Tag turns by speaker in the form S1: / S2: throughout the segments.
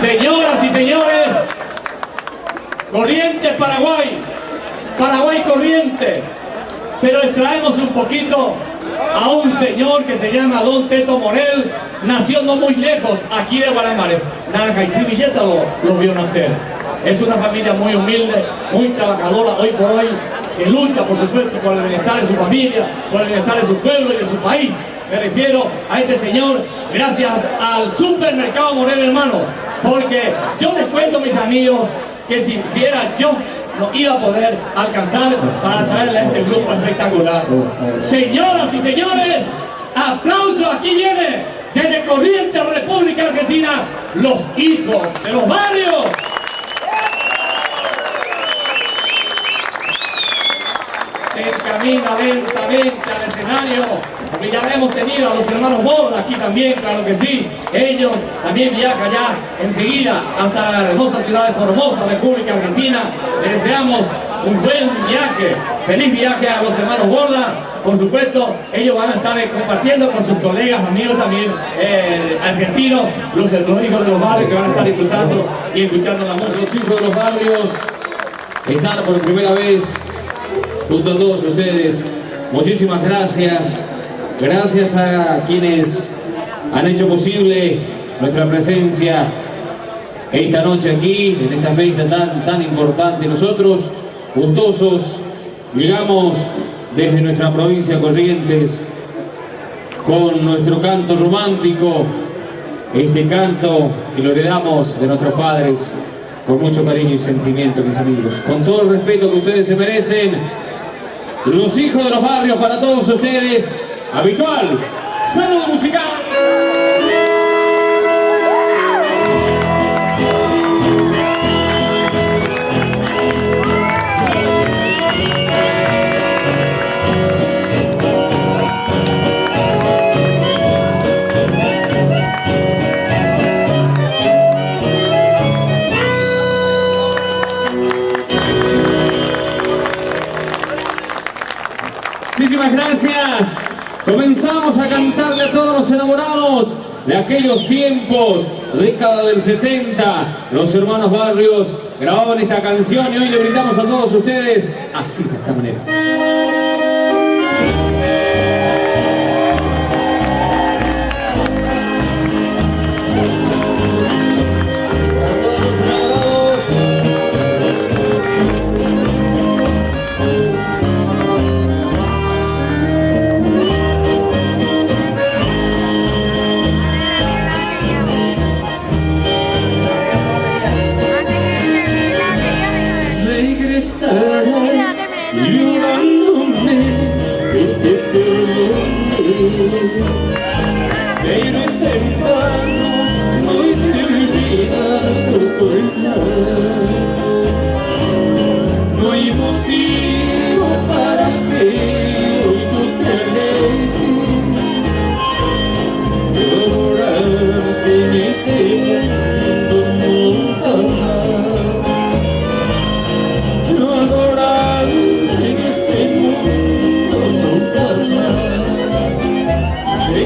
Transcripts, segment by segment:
S1: Señoras y señores, Corrientes, Paraguay, Paraguay, Corrientes, pero extraemos un poquito a un señor que se llama Don Teto Morel, nació no muy lejos, aquí de Guaramare, Naranja y Villeta lo vio nacer. Es una familia muy humilde, muy trabajadora hoy por hoy, que lucha, por supuesto, por el bienestar de su familia, por el bienestar de su pueblo y de su país. Me refiero a este señor gracias al Supermercado Morel, hermanos, porque yo les cuento, mis amigos, que si era yo, no iba a poder alcanzar para traerle a este grupo espectacular. Señoras y señores, aplauso, aquí viene desde Corrientes, República Argentina, los hijos de los barrios. Se encamina lentamente al escenario, porque ya hemos tenido a los hermanos Borda aquí también, claro que sí. Ellos también viajan ya enseguida hasta la hermosa ciudad de Formosa, República Argentina. Les deseamos un buen viaje, feliz viaje a los hermanos Borda. Por supuesto, ellos van a estar compartiendo con sus colegas, amigos también argentinos, los hijos de los barrios, que van a estar disfrutando y escuchando la música.
S2: Los hijos de los barrios están por primera vez junto a todos ustedes. Muchísimas gracias. Gracias a quienes han hecho posible nuestra presencia esta noche aquí, en esta fiesta tan importante. Nosotros, gustosos, llegamos desde nuestra provincia Corrientes con nuestro canto romántico, este canto que lo heredamos de nuestros padres con mucho cariño y sentimiento, mis amigos. Con todo el respeto que ustedes se merecen, los hijos de los barrios para todos ustedes, habitual saludo musical. Muchísimas gracias. Comenzamos a cantarle a todos los enamorados de aquellos tiempos, década del 70. Los hermanos Barrios grababan esta canción y hoy le brindamos a todos ustedes así, de esta manera.
S3: Pero es en vano, no he de olvidar tu cuerpo. No hay motivo para que hoy tú te alejes de adorarte en este mundo nunca más. Yo adorarte en este mundo nunca más. Sé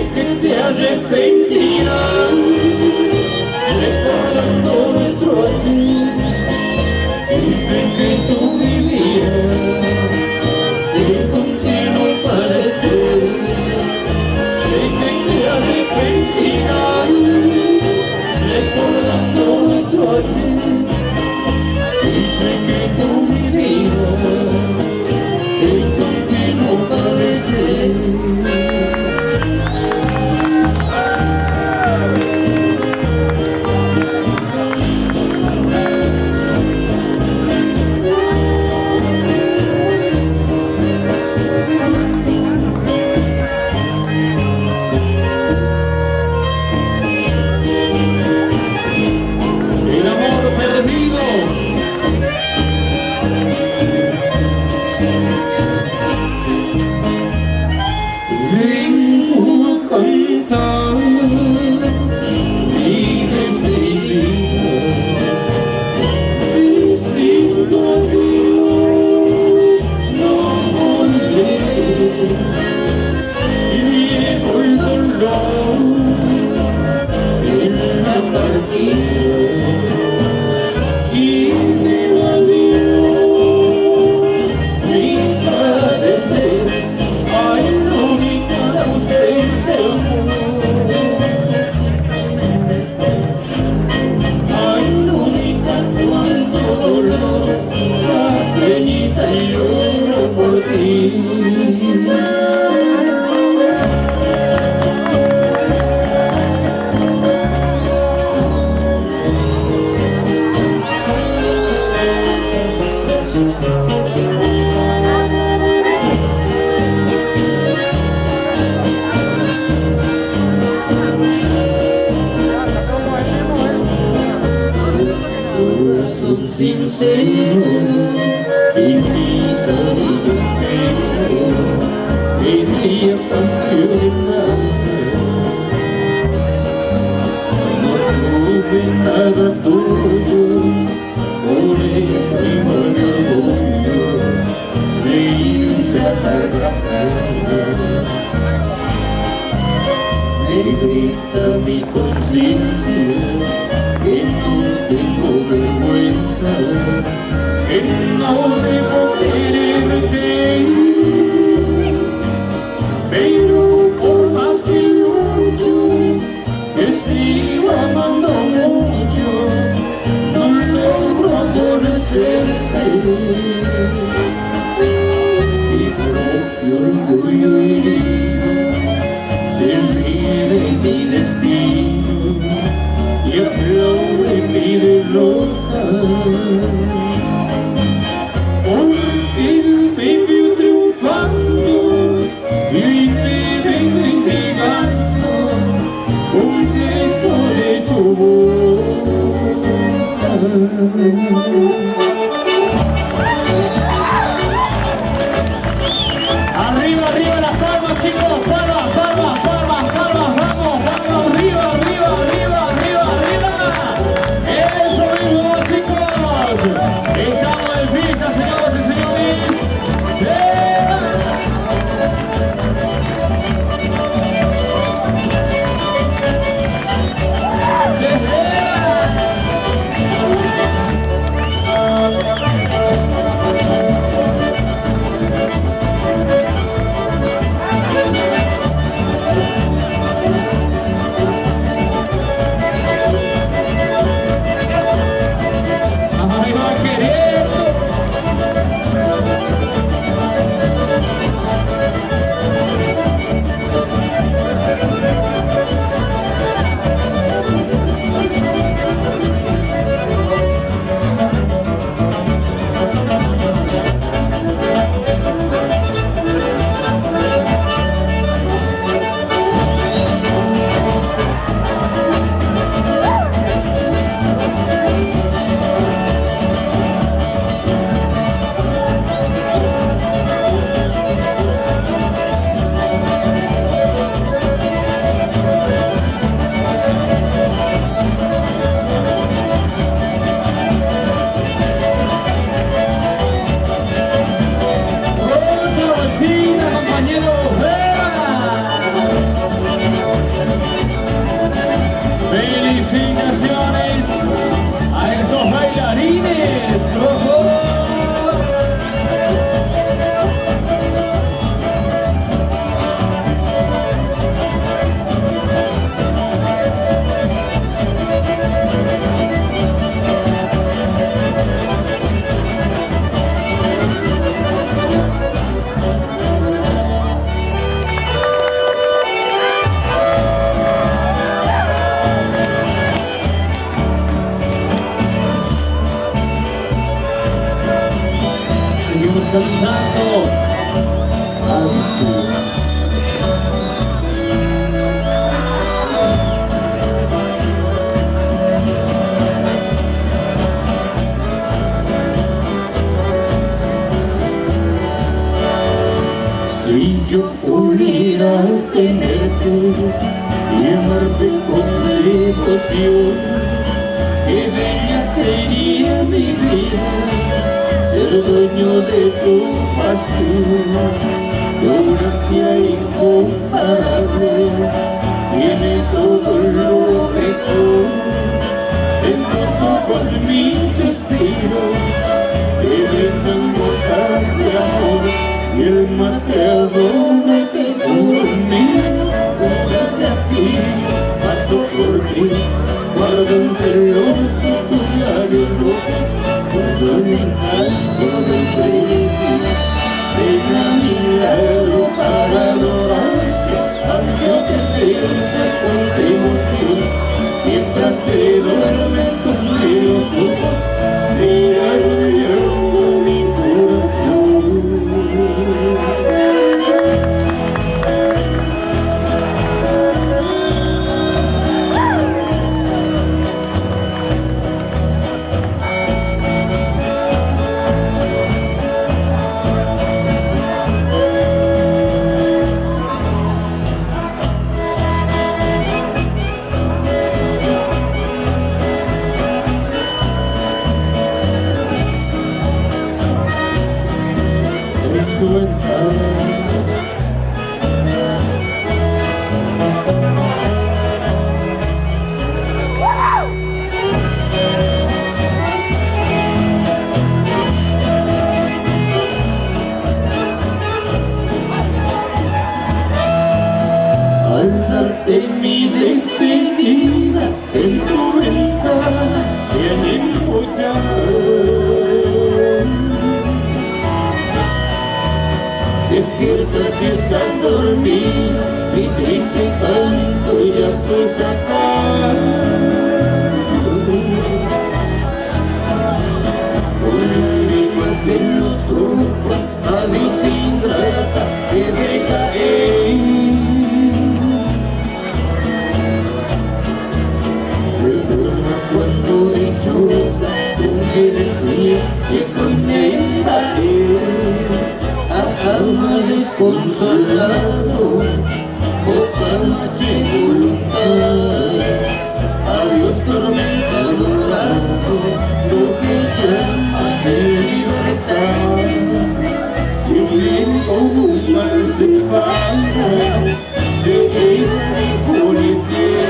S3: corazón sincero y mi cariño entero, el día cambió de nombre. No tuve nada tuyo, por eso no me orgullo de irse a la granja. Me grita mi conciencia que no tengo vergüenza, que no debo quererte, pero por más que lucho, que sigo amando mucho, no logro aborrecerte. Mi propio orgullo herido se ríe de mi destino y aplaude mi derrota, porque me vio triunfando y me vengo entregando un beso de tu boca.
S1: Arriba, arriba las palmas, chicos, palmas, palmas, palmas, palmas, vamos, vamos, arriba, arriba, arriba, arriba, arriba. Eso mismo, chicos. Estamos en fiesta, señoras y señores. Felicitaciones a esos bailarines. Seguimos cantando.
S3: Si yo pudiera tenerte y amarte con devoción, qué bella sería mi vida, ser dueño de tu pasión. Tu gracia incomparable tiene todo lo mejor. En tus ojos mis suspiros te brindan gotas de amor, y el mateador tesoro mío, jugas de ti, paso por ti, guardan celosos tus labios rojos, todo el encanto del precio. Ven a mi lado para adorarte, ansia tenerte con devoción, mientras se duermen tus negros ojos, siga brillando mi corazón. tormenta dorado lo que llama de libertad. Si un viento un mar se para de ella y por el pie,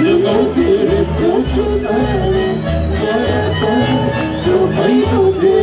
S3: yo no quiero mucho nada, yo hay no sé.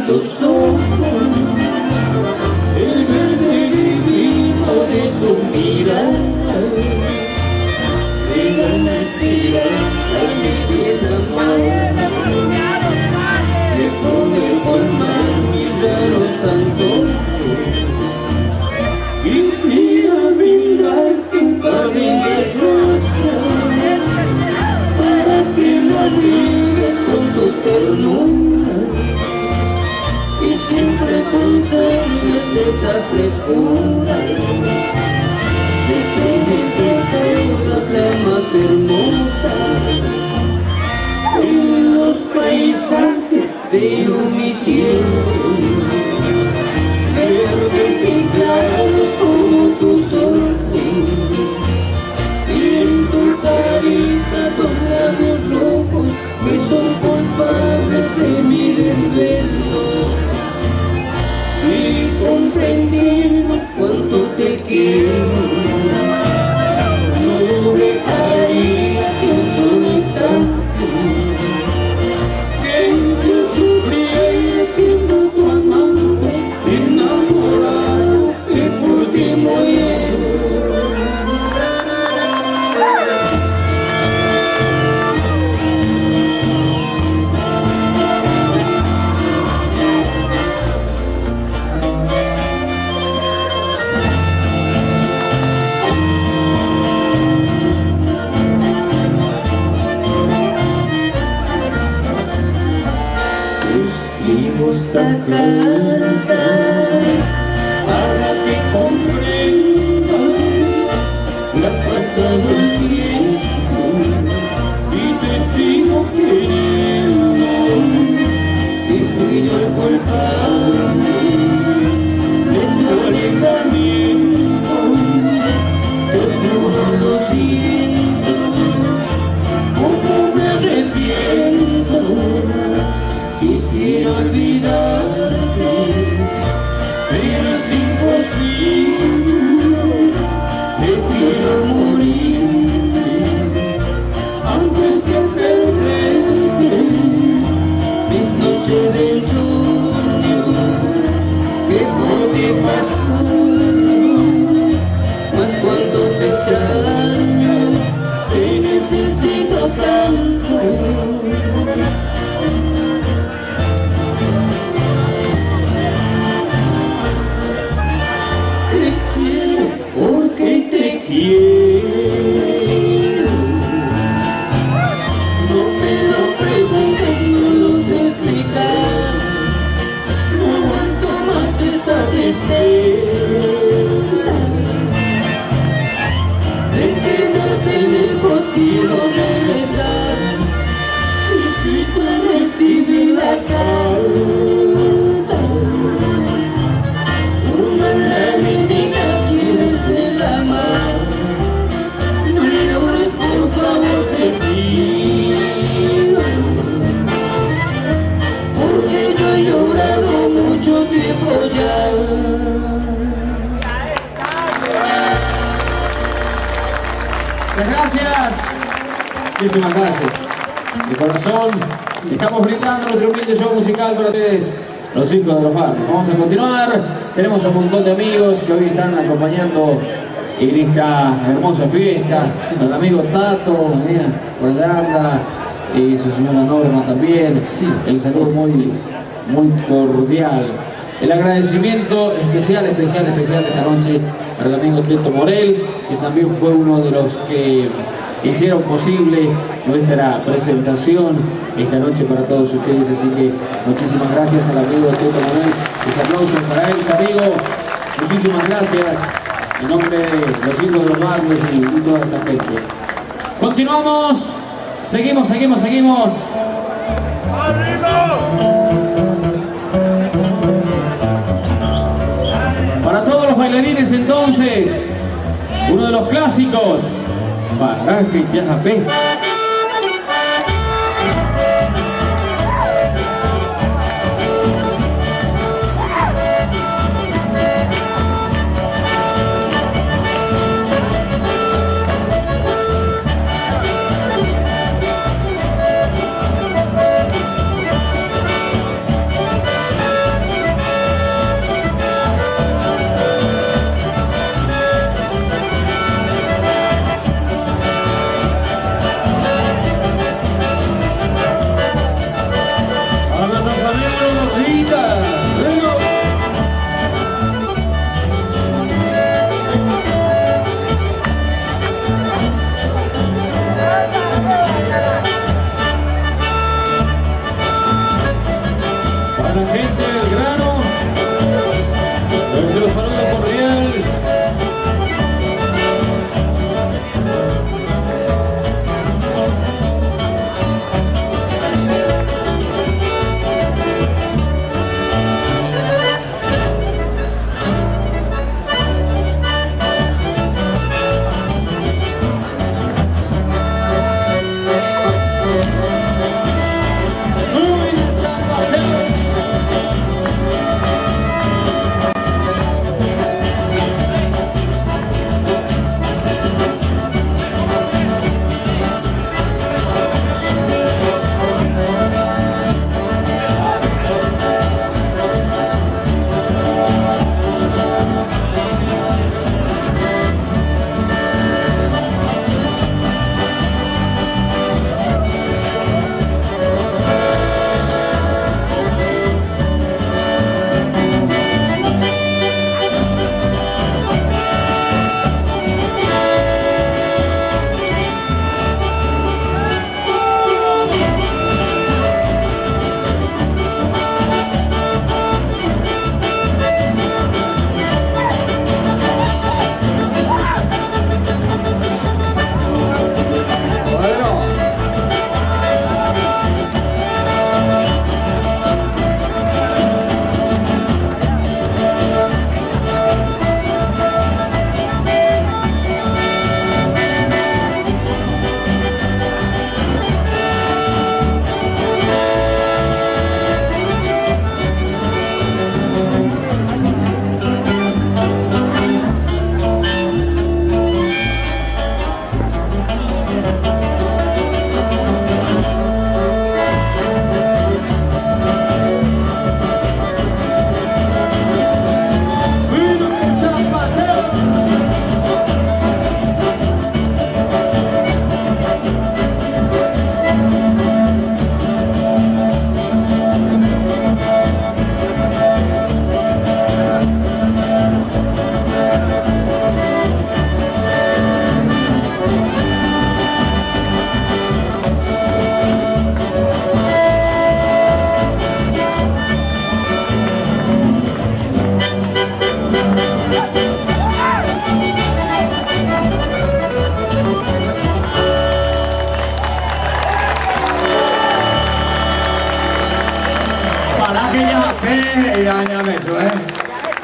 S3: Tus ojos, el verde divino de tu mirada, me da la esperanza, mi vida amada, de poder colmar mis raros antojos. Quisiera brindar tu jardín de rosas, para que la riegues con tu ternura y siempre conserves esa frescura de ser entre todas la más hermosa. En los paisajes veo mi cielo, verdes y claros como tus ojos, y en tu carita los labios rojos que son culpables de mi desvelo. Si comprendimos cuánto te quiero, no dejarías que un solo instante que yo sufriera siendo tu amante, enamorado y por ti muero. Esta carta para que comprendas la pasado el tiempo y te sigo queriendo. Si fui yo el culpable de tu alejamiento, yo juro lo siento, como me arrepiento. Quisiera olvidarte, pero es imposible. Prefiero morir antes que perderte mis noches de insomnio que por ti pasan. Mas cuando te extraño, te necesito tanto. Quiero. No me lo preguntes, no lo sé explicar. No aguanto más esta tristeza de quedarte lejos, quiero regresar. Y si puedo recibir la carta, una lagrimita quieres derramar. Por favor te pido, porque yo he llorado mucho tiempo ya.
S2: Muchas gracias. Muchísimas gracias. De corazón, estamos brindando nuestro humilde show musical para ustedes, los hijos de los barrios. Vamos a continuar. Tenemos un montón de amigos que hoy están acompañando en esta hermosa fiesta. El amigo Tato, mira, por allá anda su señora Norma también. Sí, el saludo muy cordial. El agradecimiento especial esta noche al amigo Teto Morel, que también fue uno de los que hicieron posible nuestra presentación esta noche para todos ustedes. Así que muchísimas gracias al amigo Teto Morel. Ese aplauso para él, amigo. Muchísimas gracias en nombre de los hijos de los barrios y toda esta gente. Continuamos, seguimos. Para todos los bailarines entonces, uno de los clásicos, Paraje Yajapé.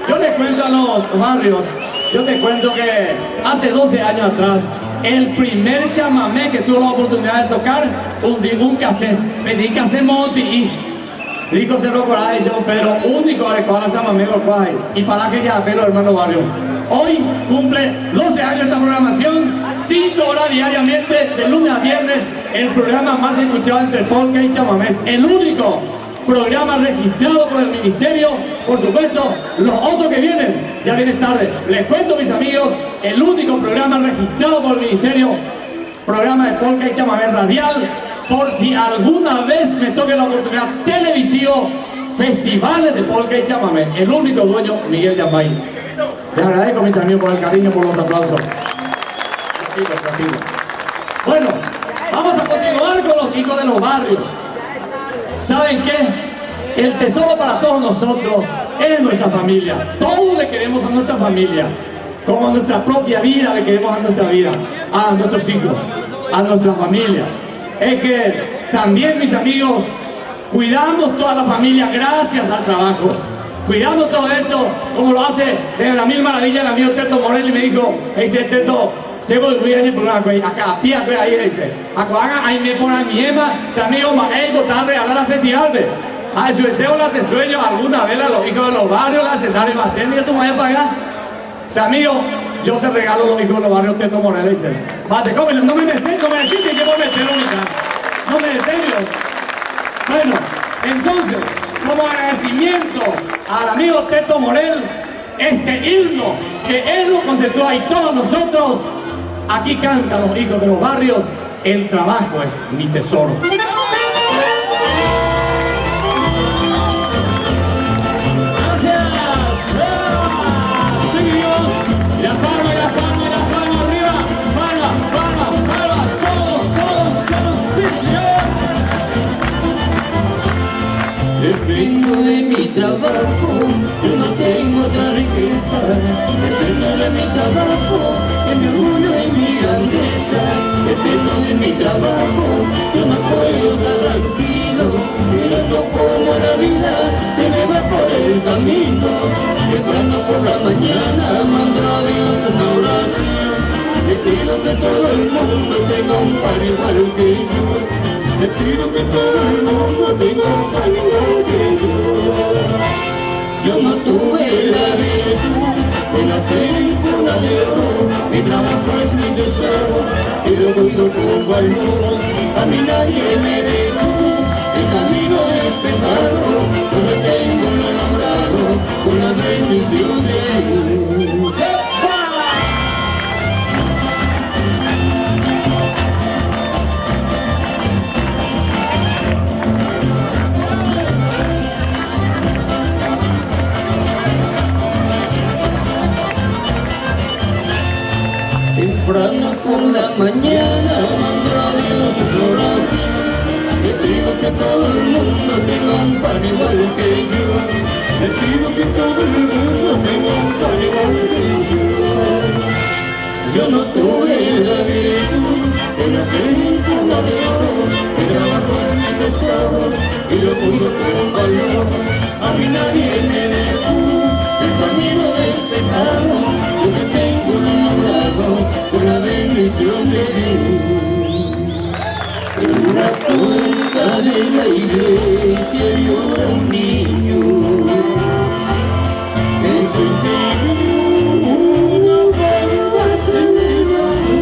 S1: Yo les cuento a los barrios, yo te cuento que hace 12 años atrás, el primer chamamé que tuve la oportunidad de tocar, un cassette, pedí cassette monti y rico se lo corai yo, pero único de cual chamamé lo corai y para que ya pero hermano barrio. Hoy cumple 12 años esta programación, 5 horas diariamente, de lunes a viernes, el programa más escuchado entre polka y chamamés, el único programa registrado por el ministerio. Por supuesto, los otros que vienen, ya vienen tarde. Les cuento, mis amigos, el único programa registrado por el ministerio, programa de polka y chamamé radial, por si alguna vez me toque la oportunidad televisivo, festivales de polka y chamamé. El único dueño, Miguel Yambay. Les agradezco, mis amigos, por el cariño, por los aplausos. Tranquilo, tranquilo. Bueno, vamos a continuar con los hijos de los barrios. ¿Saben qué? El tesoro para todos nosotros es nuestra familia. Todos le queremos a nuestra familia. Como a nuestra propia vida le queremos a nuestra vida, a nuestros hijos, a nuestra familia. Es que también, mis amigos, cuidamos toda la familia gracias al trabajo. Cuidamos todo esto como lo hace de la mil maravillas el amigo Teto Morel, y me dijo, dice Teto, se voy a ir por acá, pía, ahí dice, acá, ahí me ponen mi ema, se amigo Mael, botar regalar la festival, a su deseo le hace sueño alguna vez a los hijos de los barrios, la sentar y más y tú me vas a pagar. O sea, amigo, yo te regalo los hijos de los barrios Teto Morel, dice, bate, cómelo, no me necesito, que voy a meter única, no me necesito. Bueno, entonces, como agradecimiento al amigo Teto Morel, este himno que él lo concentró ahí todos nosotros, aquí cantan los hijos de los barrios, el trabajo es mi tesoro.
S3: Dependo de mi trabajo, yo no tengo otra riqueza. Dependo de mi trabajo, de mi orgullo y mi grandeza. Dependo de mi trabajo, yo no puedo estar tranquilo, mirando como la vida se me va por el camino. Temprano por la mañana mando a Dios una oración. Le pido que todo el mundo tenga un pan igual que yo. Le pido que todo el mundo tenga un pan igual que yo. Yo no tuve la virtud de nacer en cuna de oro. Mi trabajo es mi tesoro y lo cuido con valor. A mí nadie me dejó el camino despejado. Yo lo tengo lo logrado con la bendición de Dios. Temprano por la mañana mando a Dios una oración. Le pido que todo el mundo tenga un pan igual que yo. Le pido que todo el mundo tenga un pan igual que yo. Yo no tuve la virtud de nacer en cuna de oro. Mi trabajo es mi tesoro y lo cuido con valor. A mí nadie me dejó el camino despejado. Yo que tengo lo logrado con la bendición de Dios. En la puerta de la iglesia llora un niño. En su interior una barba se derramó.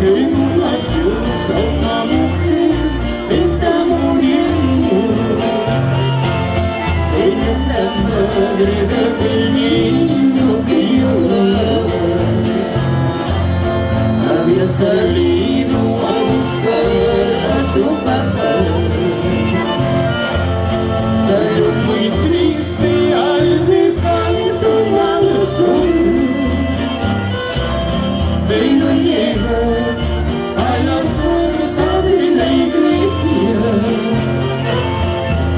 S3: En una choza una mujer se está muriendo. Ella es la madre del niño que lloraba. Había salido a buscar a su papá. Salió muy triste al dejar su mansión. Pero llegó a la puerta de la iglesia.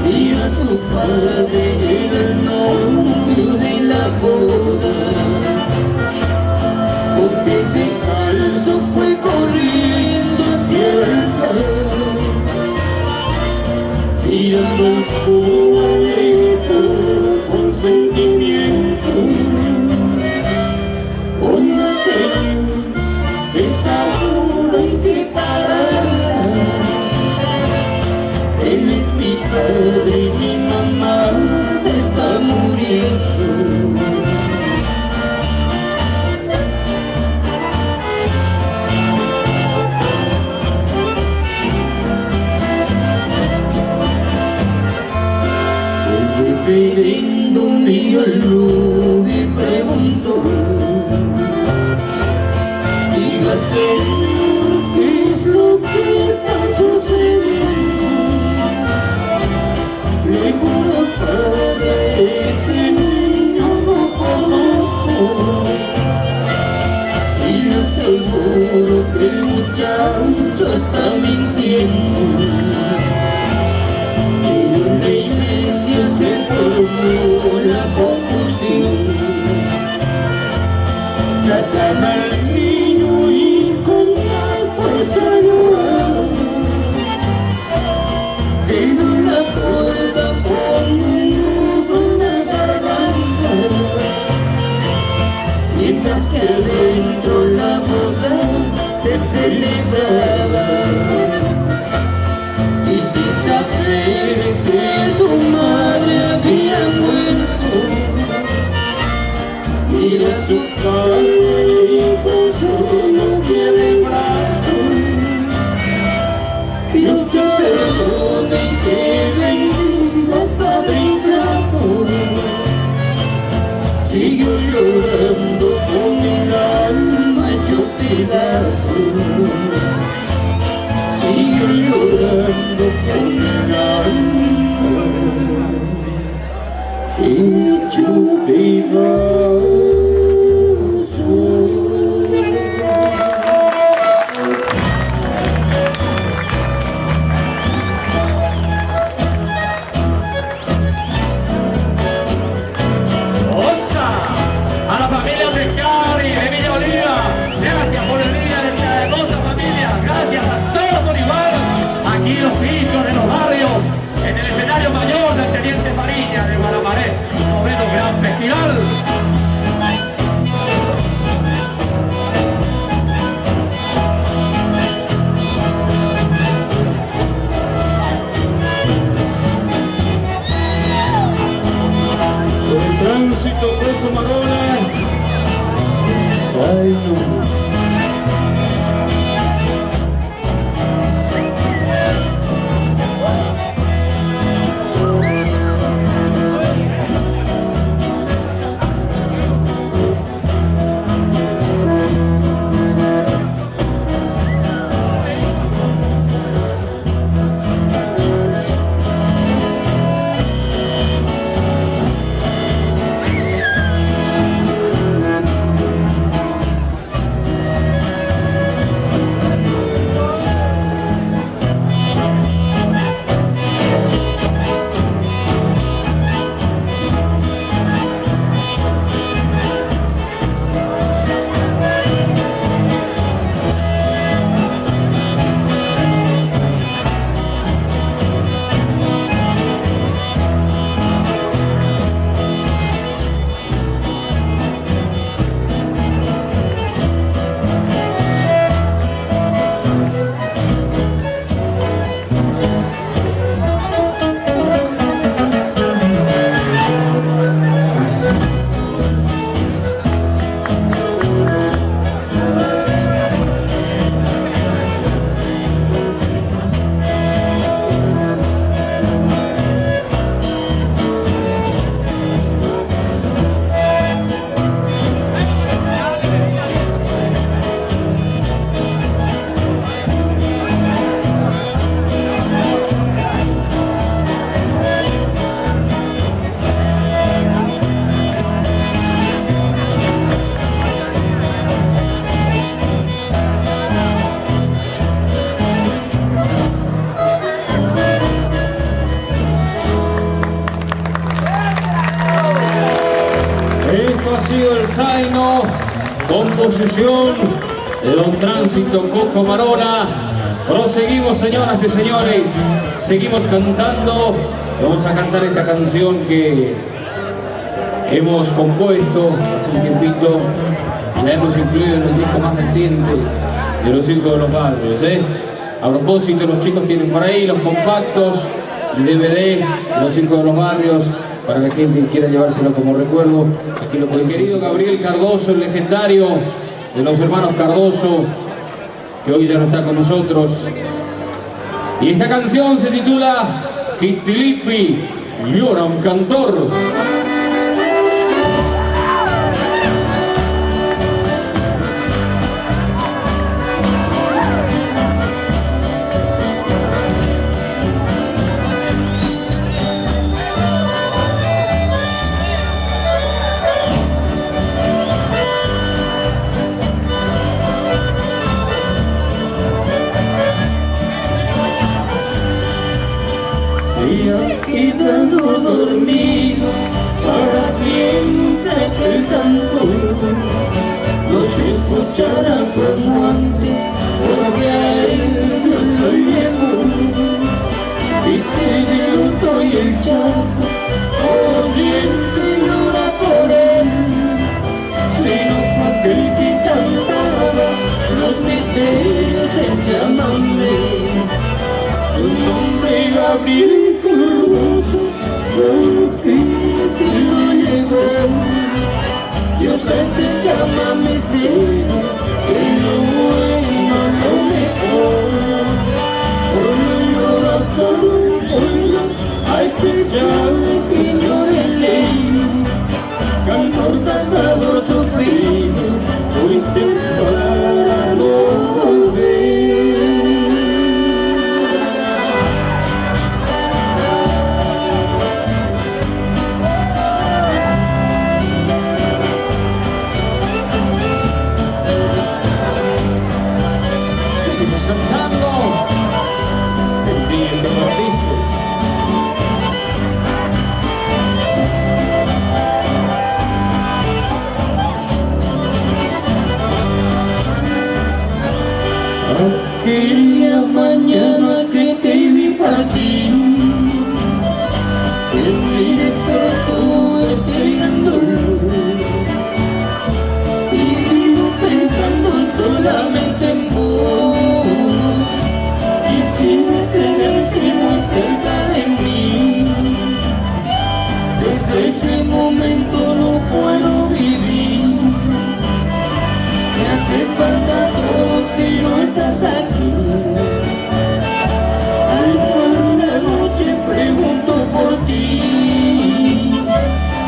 S3: Y a su padre era el novio de la boda. Con pies descalzos fue corriendo hacia el altar. Tirando el fuego le gritó con sentimiento: oiga Señor, esta boda hay que pararla. Él es mi padre y mi mamá se está muriendo. El reverendo miró el reloj y preguntó: diga Señor, ¿qué es lo lo que está sucediendo. Le juro padre, ese niño no conozco. Y le aseguro que el muchacho está mintiendo. Pero en la iglesia se formó la confusión. Sacan al niño y con más fuerza lo hagan. Quedó la puerta con un nudo en la garganta. Mientras que adentro la boda se celebraba. Y sin saber que su madre había muerto, mira a su padre y con su novia de brazos. Dios te perdone y te bendiga, Padre ingrato. Siguió llorando con el alma hecho pedazos. Siguió llorando con el alma hecho pedazos.
S1: A la familia Pescari de Villa Oliva, gracias por venir a esta hermosa familia, gracias a todos por igual, aquí los hijos de los barrios, en el escenario mayor del Teniente Fariña de Guaramaré, noveno gran festival.
S2: Por el tránsito Coco Marona, Zaino. Ha sido el Zaino, composición de Don Tránsito Coco Marona. Proseguimos, señoras y señores, seguimos cantando. Vamos a cantar esta canción que hemos compuesto hace un tiempito y la hemos incluido en el disco más reciente de Los Hijos de los Barrios. A propósito, los chicos tienen por ahí los compactos y DVD de Los Hijos de los Barrios, para la gente que quiera llevárselo como recuerdo. Aquí lo el querido Gabriel Cardoso, el legendario de los hermanos Cardoso, que hoy ya no está con nosotros. Y esta canción se titula Quitilipi, llora un cantor.
S3: se ha quedado dormido para siempre aquel cantor. No se escuchará como antes, porque a él Dios lo llevó. Viste el luto y el charco, corriente llora por él. Se nos fue aquel que cantaba los misterios del chamamé. Su nombre Gabriel Corroso, porque se lo llevó. Dios a este chamamecero, que lo bueno, lo mejor. Por llora todo el pueblo a este chaqueño de ley. Cantor, cazador, sufrido, fuiste para no volver. Aquella mañana que te vi partir, en mi despertó este gran dolor. Y vivo pensando solamente en vos, y sin tenerte muy cerca de mí. Desde ese momento no puedo vivir. Me hace falta todo si no estás aquí. Al cada noche pregunto por ti.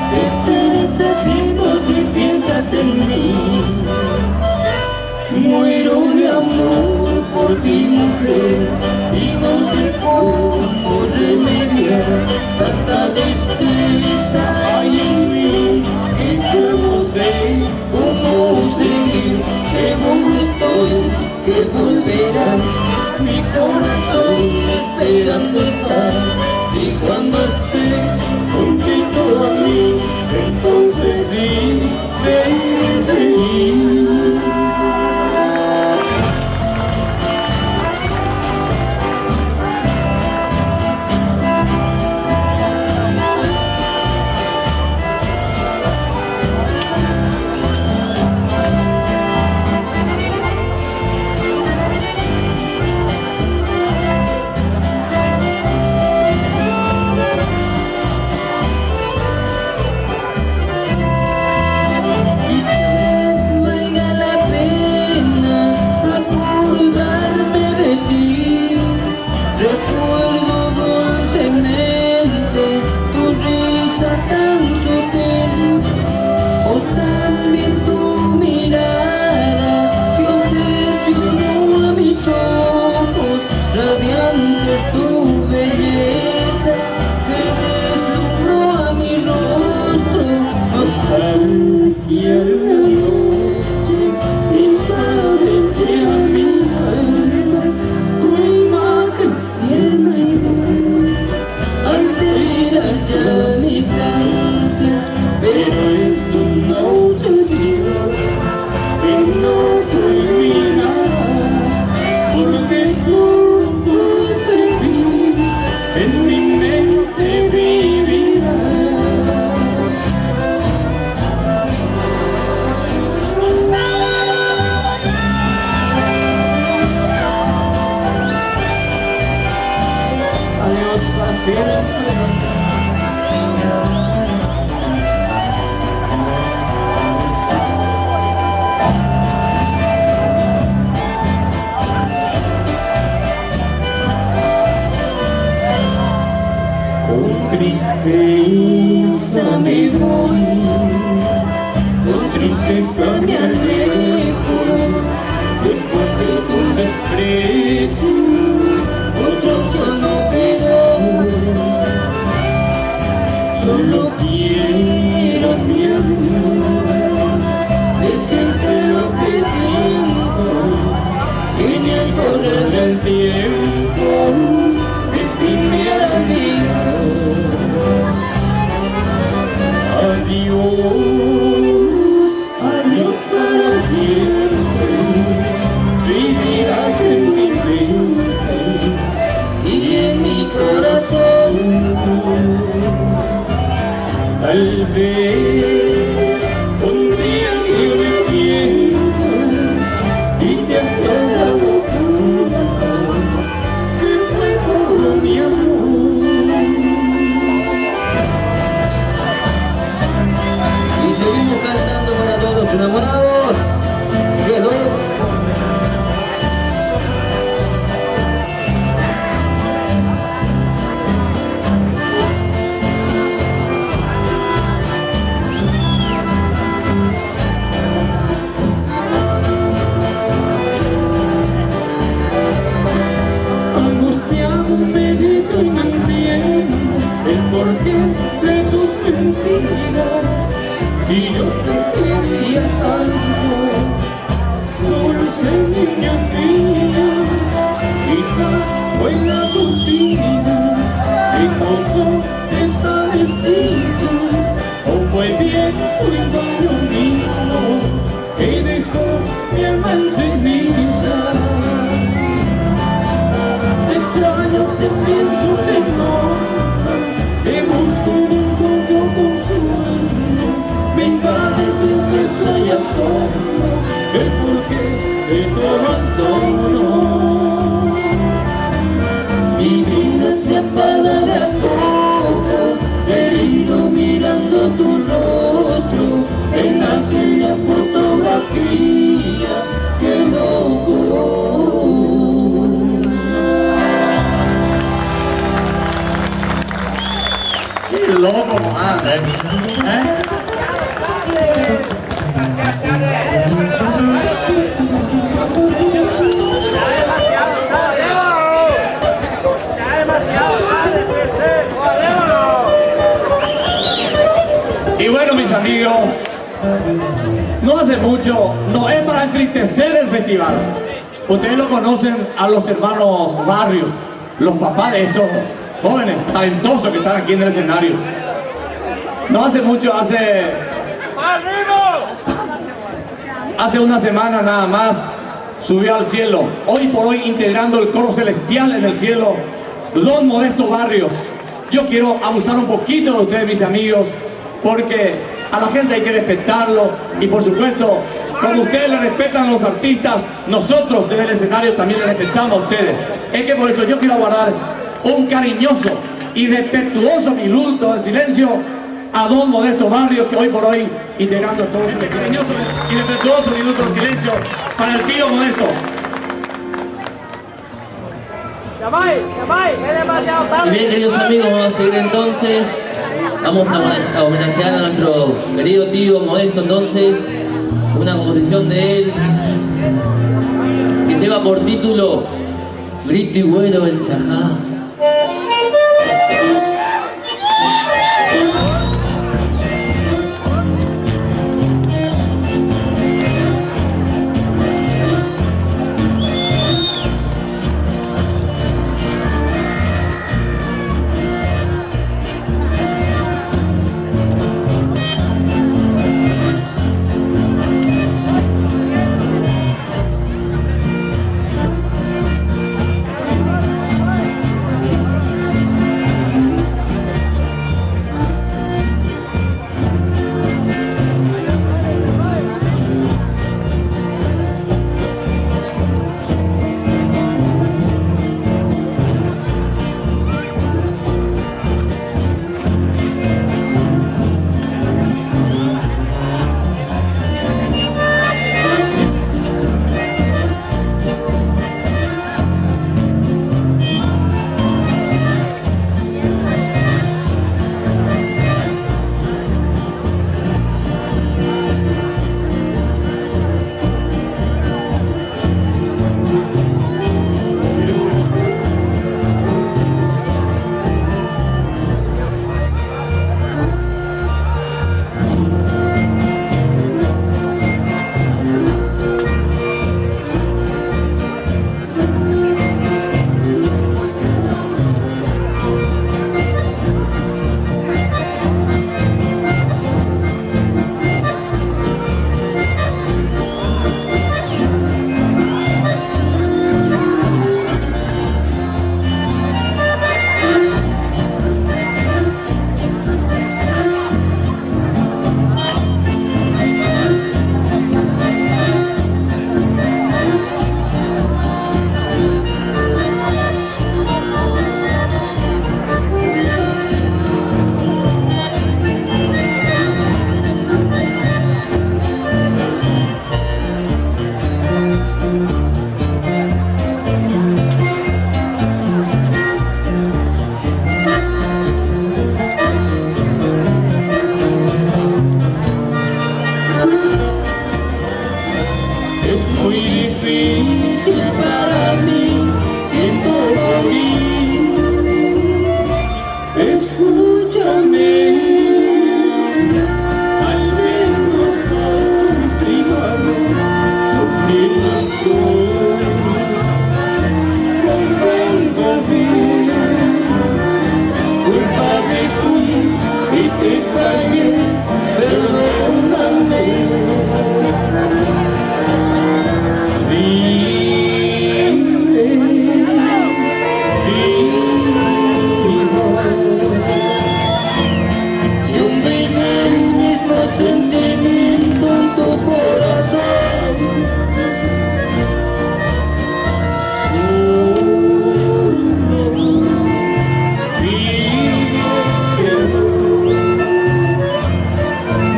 S3: ¿Qué estarás haciendo si piensas en mí? Muero de amor por ti, mujer, y no sé cómo remediar tanta tristeza hay en mí, y que no sé cómo seguir. Seguro estoy que volverás, mi corazón esperando estar, y cuando estés junto a mí, entonces sí seré feliz. Tu belleza que deslumbró a mi rostro, nostalgia de la noche invade a mi alma, tu imagen tierna y buena altera ya mis ansias, pero es una obsesión que no terminará, porque tú en mi mente vivirás. Adiós para siempre. Con tristeza me voy, con tristeza me alejo, después de tu desprecio, otro no quedó. Solo quiero mi adiós, decirte lo que siento, en el correr del tiempo, de ti me hará bien. Tal vez un día que me pierdas y te has dado cuenta que fue por mi amor. Y seguimos cantando para todos los enamorados. ¡Quedó! Medito y no entiendo el porqué de tus mentiras. Si yo te quería tanto, dulce niña mía, quizás fue la rutina que causó esta desdicha, o fue viento y lo mismo que dejó mi alma en ceniza. Extraño, te pienso de no, te busco un poco consuelo, me invade tristeza y asombro el porqué de tu abandono. Mi vida se apaga de a poco, herido mirando tu rostro en aquella fotografía que loco.
S1: ¡Qué loco, madre! Y bueno, mis amigos, no hace mucho, no es para entristecer el festival. Ustedes lo conocen a los hermanos Barrios, los papás de estos jóvenes talentosos que están aquí en el escenario. No hace mucho, hace una semana nada más, subió al cielo, hoy por hoy integrando el coro celestial en el cielo, Don Modesto Barrios. Yo quiero abusar un poquito de ustedes, mis amigos, porque a la gente hay que respetarlo, y por supuesto, como ustedes le respetan a los artistas, nosotros desde el escenario también le respetamos a ustedes. Es que por eso yo quiero guardar un cariñoso y respetuoso minuto de silencio a Don Modesto Barrios, que hoy por hoy integrando todos el cariñoso y respetuoso minuto de silencio para el tío Modesto.
S4: Y bien, queridos amigos, vamos a seguir entonces. Vamos a homenajear a nuestro querido tío Modesto, entonces, una composición de él que lleva por título Grito y vuelo del Chajá.
S3: fallé, perdóname. Si aún vive el mismo sentimiento en tu corazón,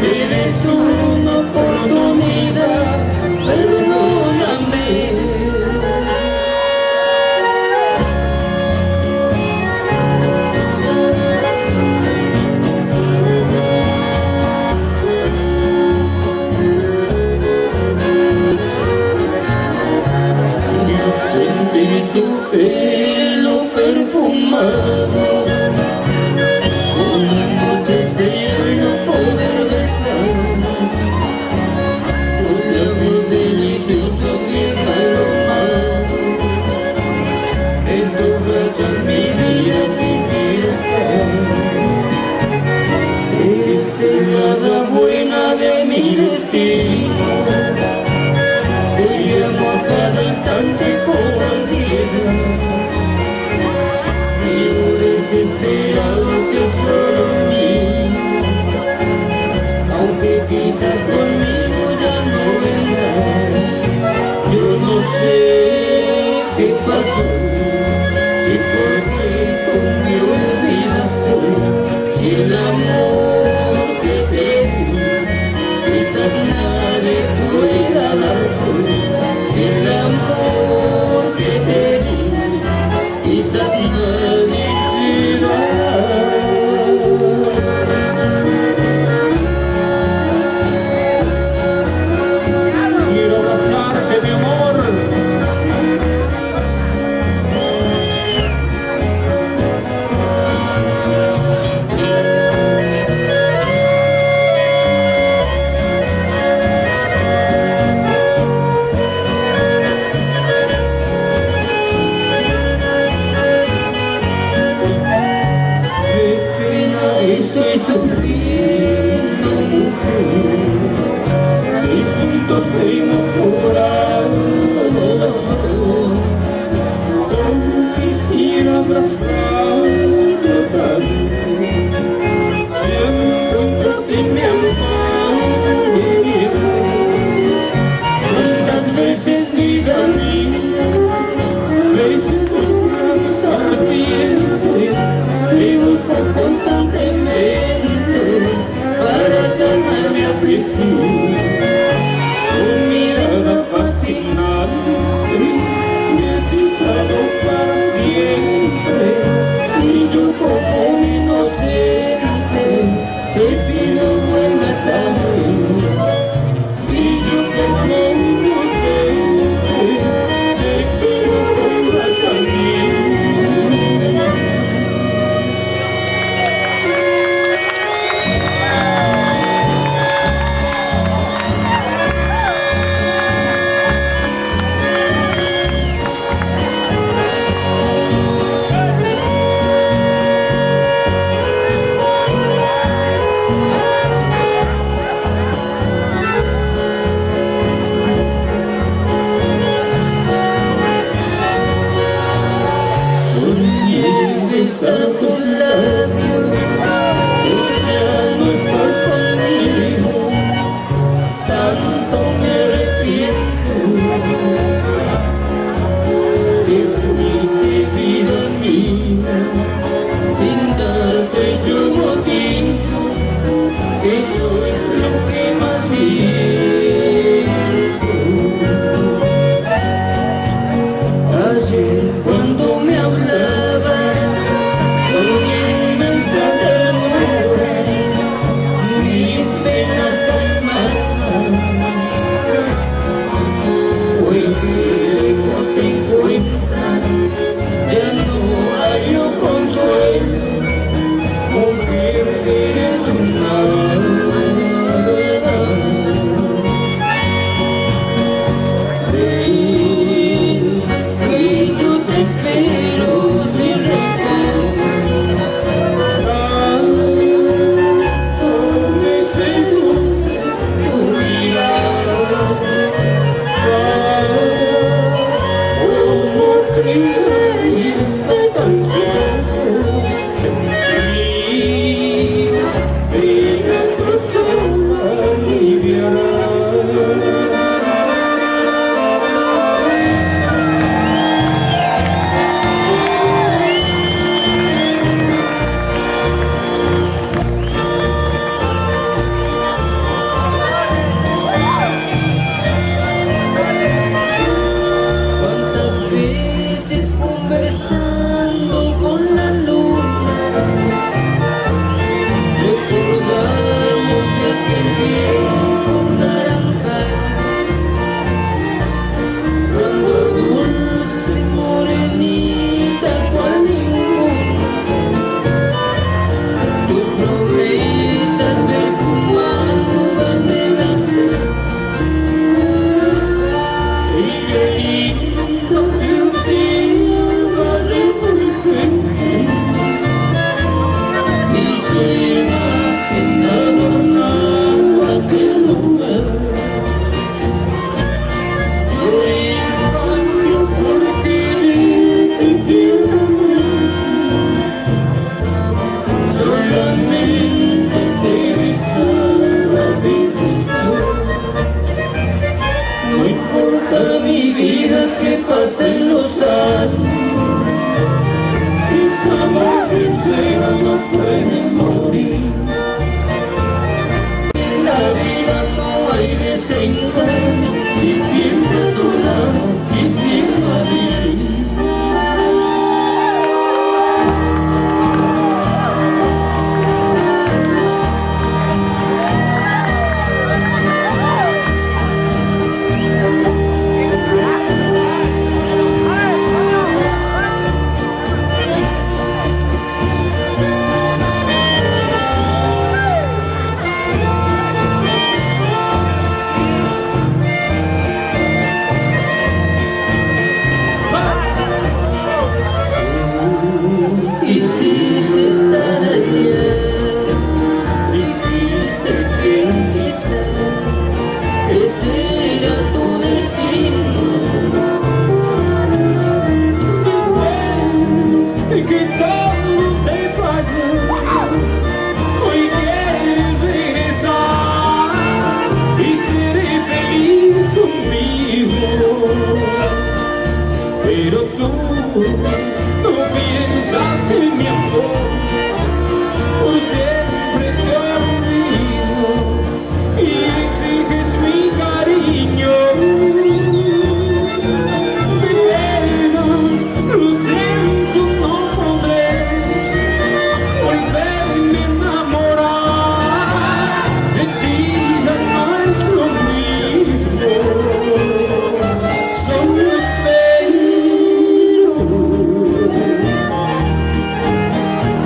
S3: eres una oportunidad, perdóname. Yo sentí tu pelo perfumado, una noche no poder besar, tus labios deliciosos bien aromados, en tus brazos mi vida quisiera estar. Eres nada buena de mi destino, te llamo a cada instante con ansiedad. Vivo desesperado que solo mío, aunque quizás conmigo ya no vendrás. Yo no sé qué pasó, si por qué tú me olvidaste, si el amor que te di quizás nadie pueda darte, si el amor que te di quizás nadie pueda dar.
S2: Quiero abrazarte, mi amor.
S3: Qué pena estoy sufriendo, mujer, si juntos fuimos jurados los dos. Como quisiera abrazarte otra vez, si encuentro que me ampare. ¿Cuántas veces, vida mía, besé tus labios ardientes? Te busco constantemente, puede morir. En la vida no hay desengaño, y siempre a tu lado quisiera vivir. Quisiste estar ayer, dijiste que ese era tu destino. Después de que todo te pasó, hoy quieres regresar y seré feliz conmigo. Pero tú no piensas que mi amor por siempre te olvido y exiges mi cariño. De veras, lo siento, no podré volverme a enamorar de ti, ya no es lo mismo. Solo espero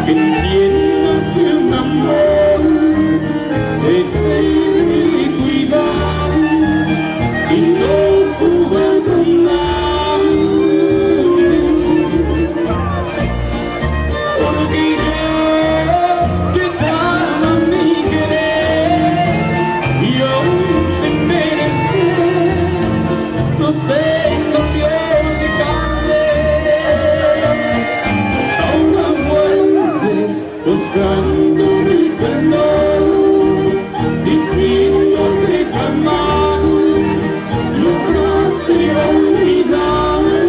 S3: entiendas que un amor se debe cuidar y no jugar con nadie, porque yo te traigo mi querer y aún sin merecer no tengo miedo de caer. Ahora vuelves buscando mi calor, diciendo que jamás lograste olvidarme.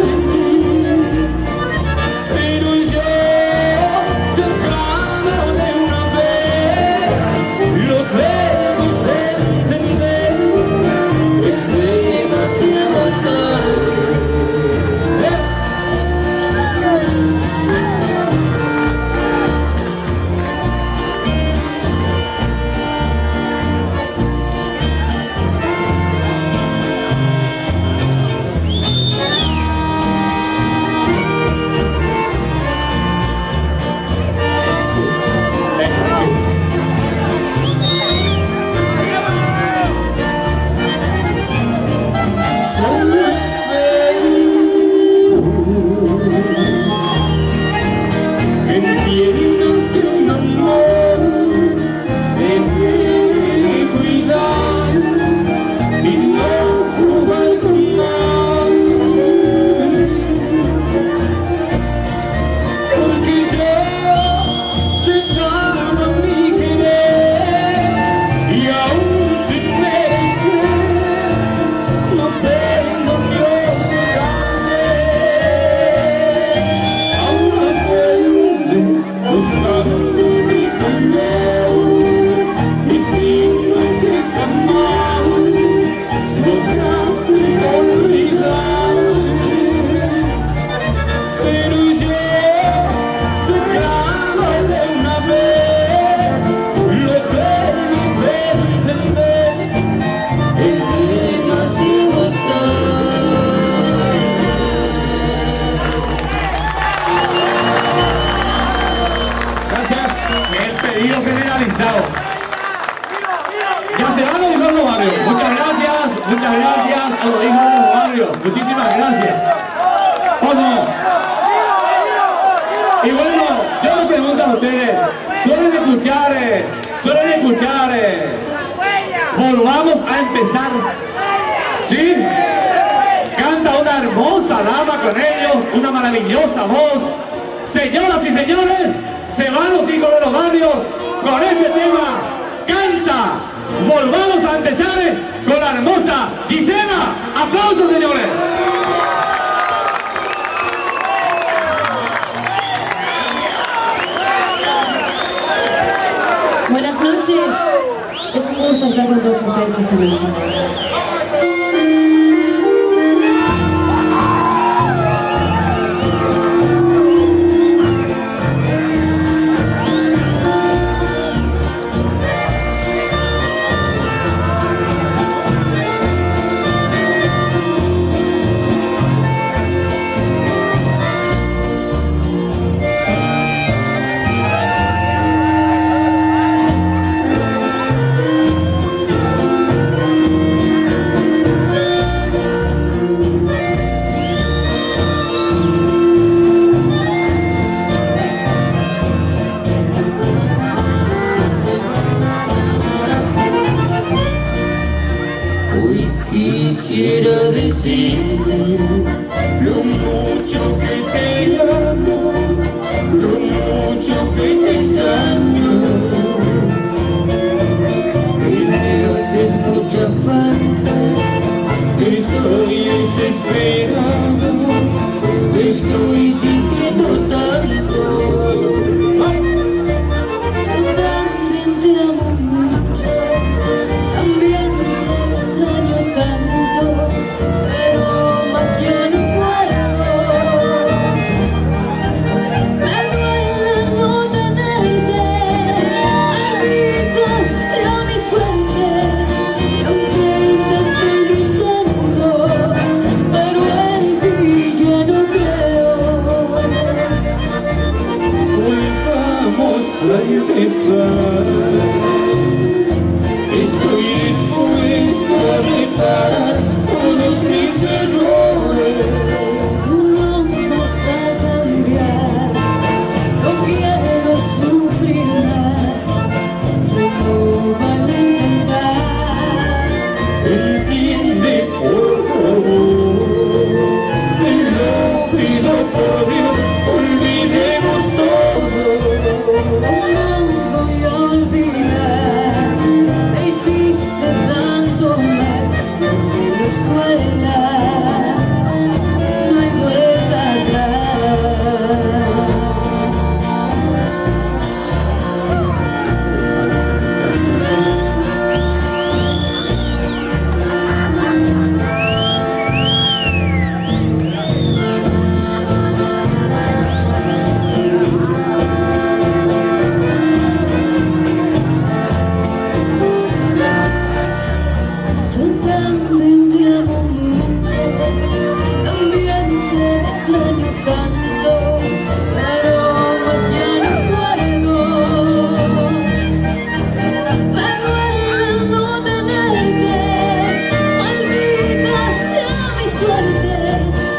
S3: Pero yo te aclaro de una vez, lo debes entender, es demasiado tarde. Solo espero que entiendas que un amor se debe cuidar y no jugar con nadie, porque yo te traigo mi querer y aún sin merecer no tengo que olvidarme. Ahora vuelves buscando mi calor, diciendo que jamás lograste olvidarme. Pero yo te clamo de una vez, lo debes entender, es demasiado tarde.
S1: Gracias. El pedido generalizado. Ya se van los hijos de los barrios. Muchas gracias a los hijos de los barrios. Muchísimas gracias. ¿O no? Y bueno, yo les pregunto a ustedes, ¿suelen escuchar volvamos a empezar? ¿Sí? Canta una hermosa dama con ellos, una maravillosa voz. Señoras y señores, se van los hijos de los barrios con este tema. Canta, volvamos a empezar con la hermosa Gisela. ¡Aplausos, señores!
S5: Buenas noches. Es un gusto estar con todos ustedes esta noche.
S3: Hoy quisiera decirte lo mucho que te amo, lo mucho que te extraño. Y me haces mucha falta, estoy desesperado, estoy sintiendo tanto.
S5: Yo también te amo mucho, también te extraño tanto, pero más ya no puedo. Me duele no tenerte, quitaste a mi suerte, y aunque intento lo intento, pero en ti ya no creo.
S3: Volvamos a empezar. Estoy dispuesto a reparar todos mis errores.
S5: Tú no vas a cambiar, no quiero sufrir más, ya no vale intentar.
S3: Entiende, por favor, te lo pido por Dios, olvidemos todo.
S5: No voy a olvidar, me hiciste tanto mal, que no duela, no hay vuelta atrás. Yo también te amo mucho, también te extraño tanto, pero más ya no puedo. Me duele no tenerte, maldita sea mi suerte,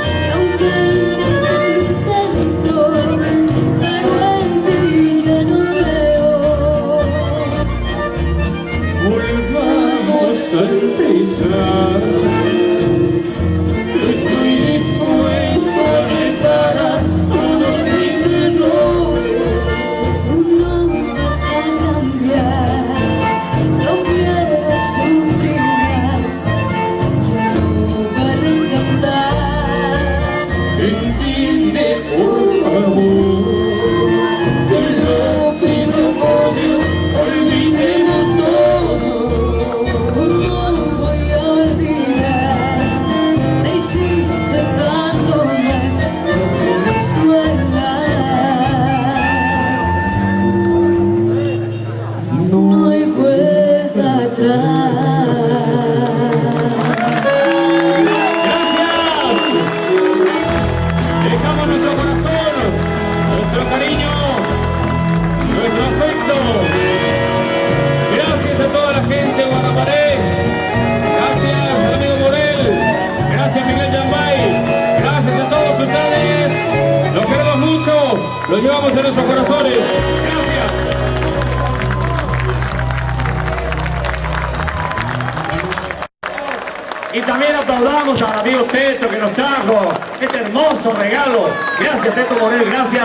S5: y aunque intento lo intento, pero en ti ya no creo.
S3: Volvamos a empezar. Estoy dispuesto a reparar todos mis errores.
S5: Tú no vas a cambiar, no quiero sufrir más, ya no vale intentar.
S3: Entiende, por favor, te lo pido por Dios, olvidemos todo.
S5: ¿Cómo voy a olvidar? Me hiciste tanto mal, que me duela. No hay vuelta atrás.
S1: ¡Gracias! Dejamos nuestro corazón, nuestro cariño, nuestro afecto. Gracias a toda la gente de Guanamaré. Gracias al amigo Morel. Gracias Miguel Yambay. Gracias a todos ustedes. Los queremos mucho. Los llevamos en nuestros corazones. Gracias. Y también aplaudamos al amigo Teto que nos trajo este hermoso regalo. Gracias Teto Morel, gracias.